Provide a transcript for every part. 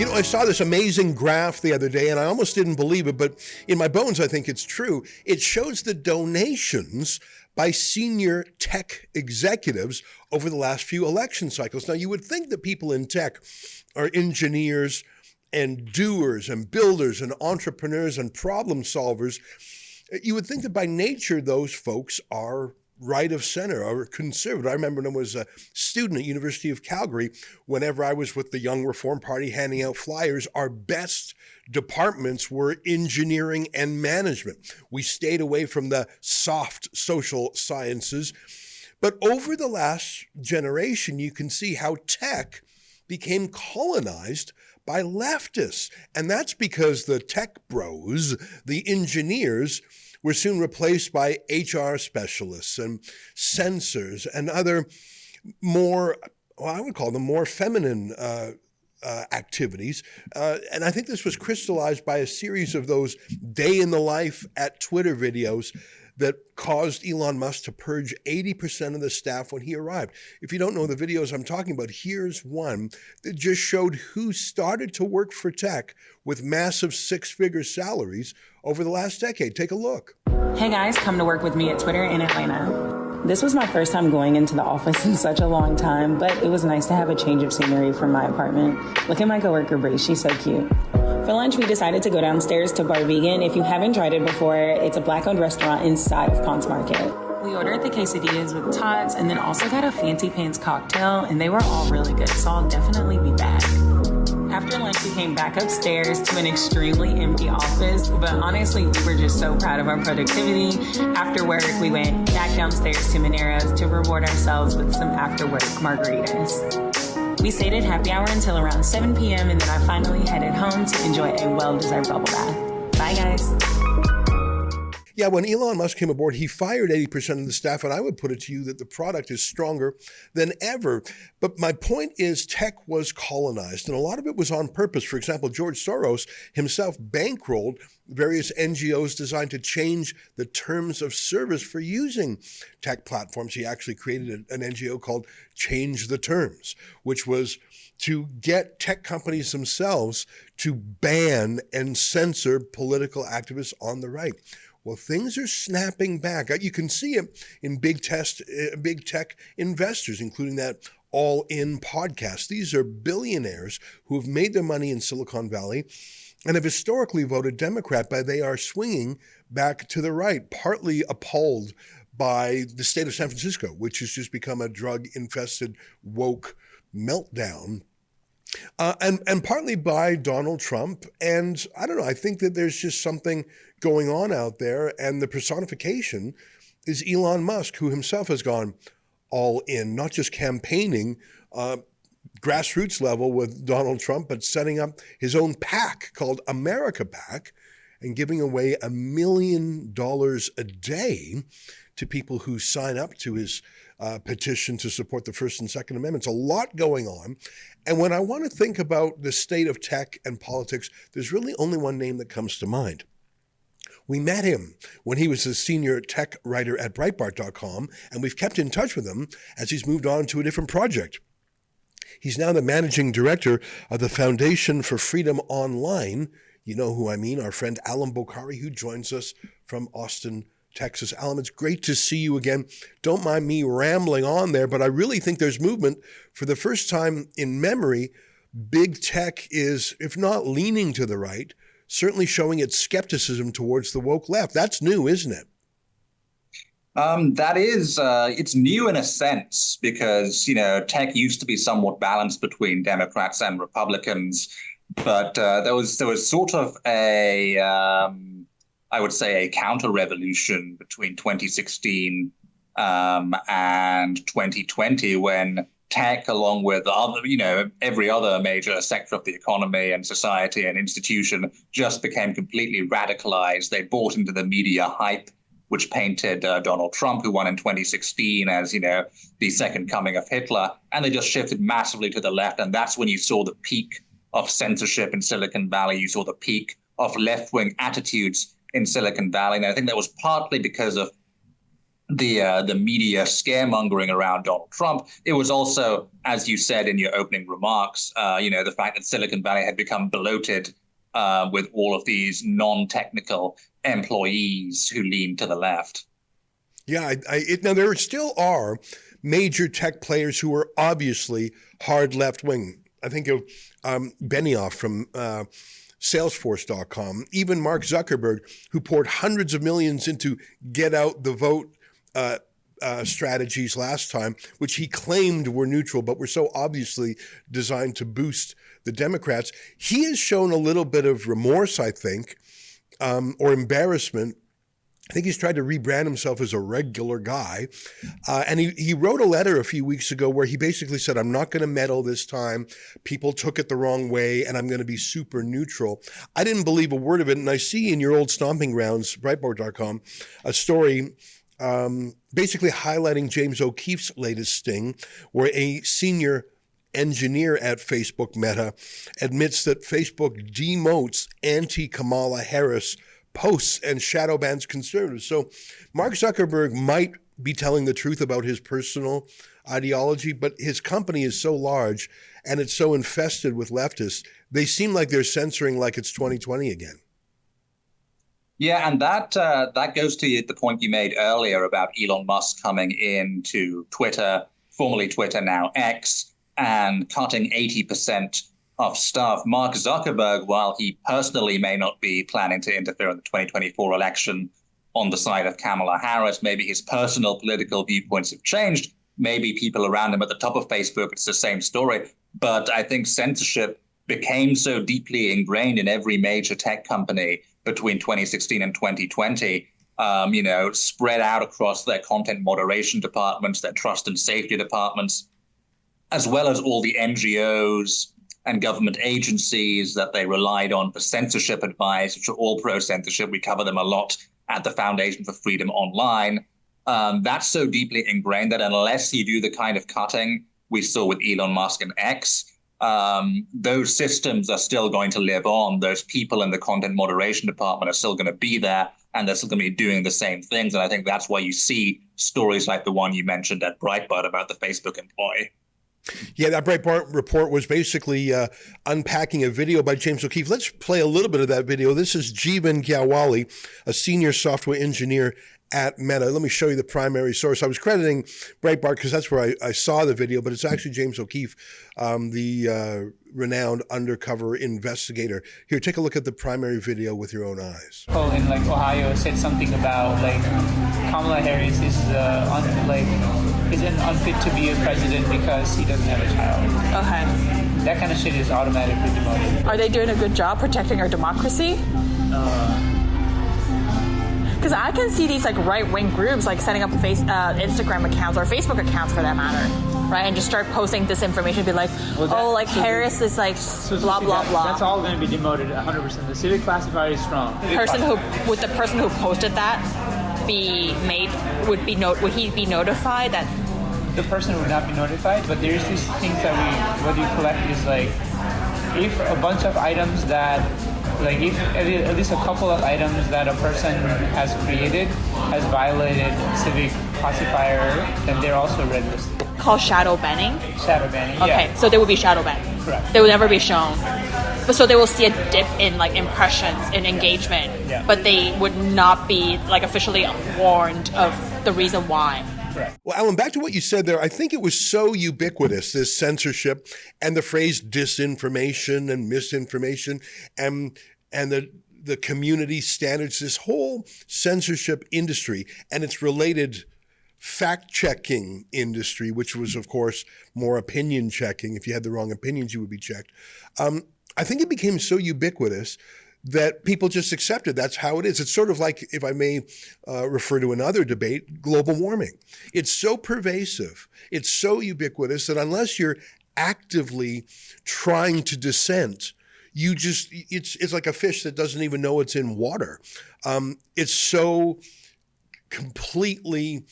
I saw this amazing graph the other day and I almost didn't believe it, but in my bones, I think it's true. It shows the donations by senior tech executives over the last few election cycles. Now, you would think that people in tech are engineers and doers and builders and entrepreneurs and problem solvers. You would think that by nature, those folks are right of center or conservative. I remember when I was a student at University of Calgary, whenever I was with the Young Reform Party handing out flyers, our best departments were engineering and management. We stayed away from the soft social sciences. But over the last generation, you can see how tech became colonized by leftists. And that's because the tech bros, the engineers, were soon replaced by HR specialists and censors and other more, I would call them more feminine activities. And I think this was crystallized by a series of those day in the life at Twitter videos that caused Elon Musk to purge 80% of the staff when he arrived. If you don't know the videos I'm talking about, here's one that just showed who started to work for tech with massive six-figure salaries over the last decade. Take a look. Hey guys, come to work with me at Twitter in Atlanta. This was my first time going into the office in such a long time, but it was nice to have a change of scenery from my apartment. Look at my coworker Bree, she's so cute. For lunch, we decided to go downstairs to Bar Vegan. If you haven't tried it before, it's a Black-owned restaurant inside of Ponce Market. We ordered the quesadillas with tots and then also got a fancy pants cocktail, and they were all really good, so I'll definitely be back. After lunch, we came back upstairs to an extremely empty office, but honestly, we were just so proud of our productivity. After work, we went back downstairs to Monero's to reward ourselves with some after-work margaritas. We stayed at happy hour until around 7 p.m. and then I finally headed home to enjoy a well-deserved bubble bath. Bye, guys. Yeah, when Elon Musk came aboard, he fired 80% of the staff, and I would put it to you that the product is stronger than ever. But my point is tech was colonized, and a lot of it was on purpose. For example, George Soros himself bankrolled various NGOs designed to change the terms of service for using tech platforms. He actually created an NGO called Change the Terms, which was to get tech companies themselves to ban and censor political activists on the right. Well, things are snapping back. You can see it in big tech investors, including that All In podcast. These are billionaires who have made their money in Silicon Valley and have historically voted Democrat, but they are swinging back to the right, partly appalled by the state of San Francisco, which has just become a drug-infested woke meltdown. And partly by Donald Trump. And I don't know, I think that there's just something going on out there. And the personification is Elon Musk, who himself has gone all in, not just campaigning grassroots level with Donald Trump, but setting up his own PAC called America PAC and giving away $1 million a day to people who sign up to his petition to support the First and Second Amendments. A lot going on. And when I want to think about the state of tech and politics, there's really only one name that comes to mind. We met him when he was a senior tech writer at Breitbart.com, and we've kept in touch with him as he's moved on to a different project. He's now the managing director of the Foundation for Freedom Online. You know who I mean, our friend Allum Bokhari, who joins us from Austin, Texas. Allum, it's great to see you again. Don't mind me rambling on there, but I really think there's movement. For the first time in memory, big tech is, if not leaning to the right, certainly showing its skepticism towards the woke left. That's new, isn't it? That is, it's new in a sense because, tech used to be somewhat balanced between Democrats and Republicans, but there was sort of I would say a counter-revolution between 2016 and 2020 when tech, along with other, every other major sector of the economy and society and institution, just became completely radicalized. They bought into the media hype, which painted Donald Trump, who won in 2016, as, the second coming of Hitler. And they just shifted massively to the left. And that's when you saw the peak of censorship in Silicon Valley. You saw the peak of left-wing attitudes in Silicon Valley. And I think that was partly because of the media scaremongering around Donald Trump. It was also, as you said in your opening remarks, the fact that Silicon Valley had become bloated with all of these non-technical employees who leaned to the left. Yeah, now there still are major tech players who are obviously hard left-wing. I think of Benioff from Salesforce.com, even Mark Zuckerberg, who poured hundreds of millions into get out the vote strategies last time, which he claimed were neutral, but were so obviously designed to boost the Democrats. He has shown a little bit of remorse, I think, or embarrassment. I think he's tried to rebrand himself as a regular guy. And he wrote a letter a few weeks ago where he basically said, I'm not going to meddle this time. People took it the wrong way, and I'm going to be super neutral. I didn't believe a word of it. And I see in your old stomping grounds, Breitbart.com, a story basically highlighting James O'Keefe's latest sting, where a senior engineer at Facebook Meta admits that Facebook demotes anti-Kamala Harris posts and shadow bans conservatives. So Mark Zuckerberg might be telling the truth about his personal ideology, but his company is so large and it's so infested with leftists, they seem like they're censoring like it's 2020 again. Yeah, and that goes to the point you made earlier about Elon Musk coming into Twitter, formerly Twitter, now X, and cutting 80% of staff. Mark Zuckerberg, while he personally may not be planning to interfere in the 2024 election on the side of Kamala Harris, maybe his personal political viewpoints have changed. Maybe people around him at the top of Facebook, it's the same story. But I think censorship became so deeply ingrained in every major tech company between 2016 and 2020, spread out across their content moderation departments, their trust and safety departments, as well as all the NGOs and government agencies that they relied on for censorship advice, which are all pro-censorship. We cover them a lot at the Foundation for Freedom Online. That's so deeply ingrained that unless you do the kind of cutting we saw with Elon Musk and X, those systems are still going to live on. Those people in the content moderation department are still going to be there, and they're still going to be doing the same things. And I think that's why you see stories like the one you mentioned at Breitbart about the Facebook employee. Yeah, that Breitbart report was basically unpacking a video by James O'Keefe. Let's play a little bit of that video. This is Jeevan Gyawali, a senior software engineer at Meta. Let me show you the primary source. I was crediting Breitbart because that's where I saw the video, but it's actually James O'Keefe, the renowned undercover investigator. Here, take a look at the primary video with your own eyes. Oh, in Ohio said something about Kamala Harris isn't unfit to be a president because he doesn't have a child. Okay. That kind of shit is automatically demoted. Are they doing a good job protecting our democracy? Because I can see these right-wing groups setting up Instagram accounts or Facebook accounts for that matter, right? And just start posting disinformation, be like, Harris is blah blah blah. That's all going to be demoted 100%. The civic classifier is strong. Would the person who posted that would he be notified that? The person would not be notified, but there's these things that what we collect is if a bunch of items that. If at least a couple of items that a person has created has violated civic classifier, then they're also red listed. Called shadow banning? Shadow banning, okay, yeah. So they will be shadow banned. Correct. They will never be shown. But so they will see a dip in impressions and engagement, yeah. But they would not be officially warned of the reason why. Well, Alan, back to what you said there, I think it was so ubiquitous, this censorship and the phrase disinformation and misinformation and the community standards, this whole censorship industry and its related fact-checking industry, which was, of course, more opinion checking. If you had the wrong opinions, you would be checked. I think it became so ubiquitous that people just accepted that's how it is. It's sort of like, if I may refer to another debate, global warming. It's so pervasive, it's so ubiquitous that unless you're actively trying to dissent, it's like a fish that doesn't even know it's in water. It's so completely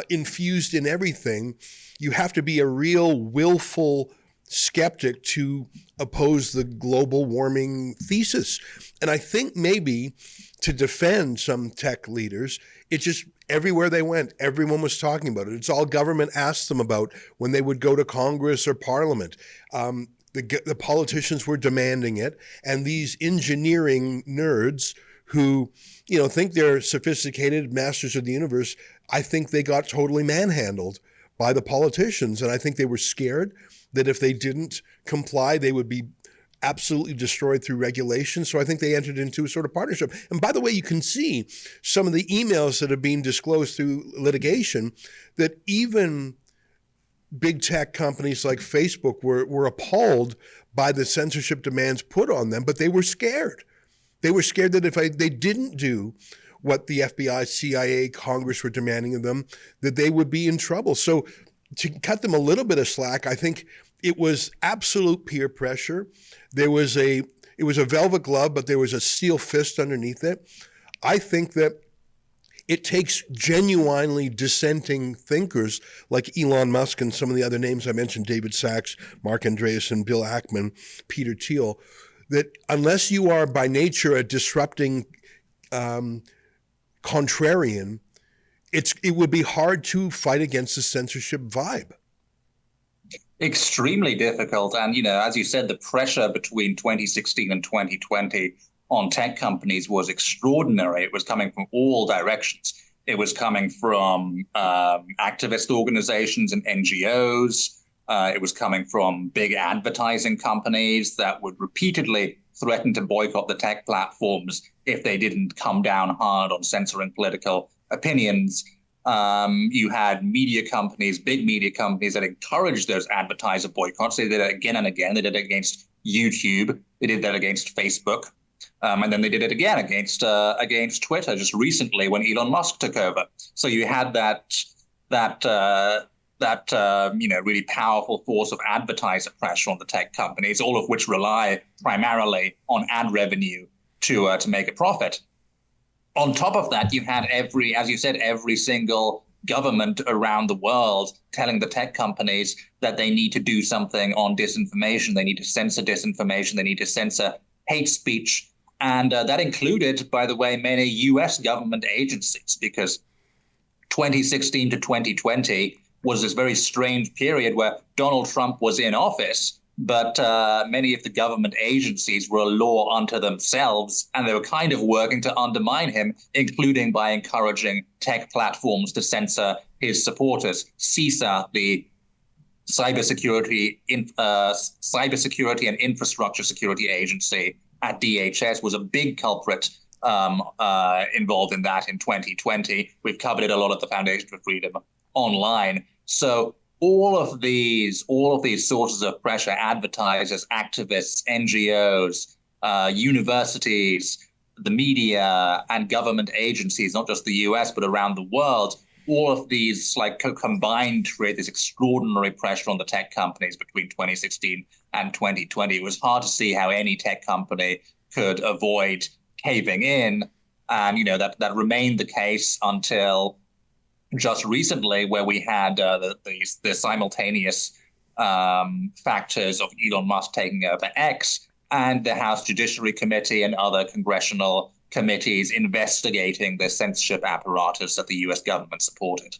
infused in everything. You have to be a real willful skeptic to oppose the global warming thesis. And I think maybe to defend some tech leaders, it just, everywhere they went, everyone was talking about it. It's all government asked them about when they would go to Congress or Parliament. The politicians were demanding it. And these engineering nerds who, think they're sophisticated masters of the universe, I think they got totally manhandled by the politicians. And I think they were scared that if they didn't comply, they would be absolutely destroyed through regulation. So I think they entered into a sort of partnership. And by the way, you can see some of the emails that have been disclosed through litigation that even big tech companies like Facebook were appalled by the censorship demands put on them, but they were scared. They were scared that if they didn't do what the FBI, CIA, Congress were demanding of them, that they would be in trouble. So to cut them a little bit of slack, I think it was absolute peer pressure. It was a velvet glove, but there was a steel fist underneath it. I think that it takes genuinely dissenting thinkers like Elon Musk and some of the other names I mentioned, David Sachs, Mark Andreessen, Bill Ackman, Peter Thiel, that unless you are by nature a disrupting contrarian, it would be hard to fight against the censorship vibe. Extremely difficult. And, as you said, the pressure between 2016 and 2020 on tech companies was extraordinary. It was coming from all directions. It was coming from activist organizations and NGOs. It was coming from big advertising companies that would repeatedly threaten to boycott the tech platforms if they didn't come down hard on censoring political opinions. You had media companies, big media companies that encouraged those advertiser boycotts. They did it again and again. They did it against YouTube. They did that against Facebook. And then they did it again against Twitter just recently when Elon Musk took over. So you had that really powerful force of advertiser pressure on the tech companies, all of which rely primarily on ad revenue to make a profit. On top of that, you had every single government around the world telling the tech companies that they need to do something on disinformation. They need to censor disinformation. They need to censor hate speech. And that included, by the way, many U.S. government agencies, because 2016 to 2020 was this very strange period where Donald Trump was in office, but many of the government agencies were a law unto themselves, and they were kind of working to undermine him, including by encouraging tech platforms to censor his supporters. CISA, the Cybersecurity and Infrastructure Security Agency at DHS, was a big culprit involved in that in 2020. We've covered it a lot at the Foundation for Freedom Online. So all of these sources of pressure, advertisers, activists, NGOs, universities, the media, and government agencies, not just the US, but around the world, all of these combined to create this extraordinary pressure on the tech companies between 2016 and 2020. It was hard to see how any tech company could avoid caving in. And, that remained the case until just recently, where we had the simultaneous factors of Elon Musk taking over X and the House Judiciary Committee and other congressional committees investigating the censorship apparatus that the U.S. government supported.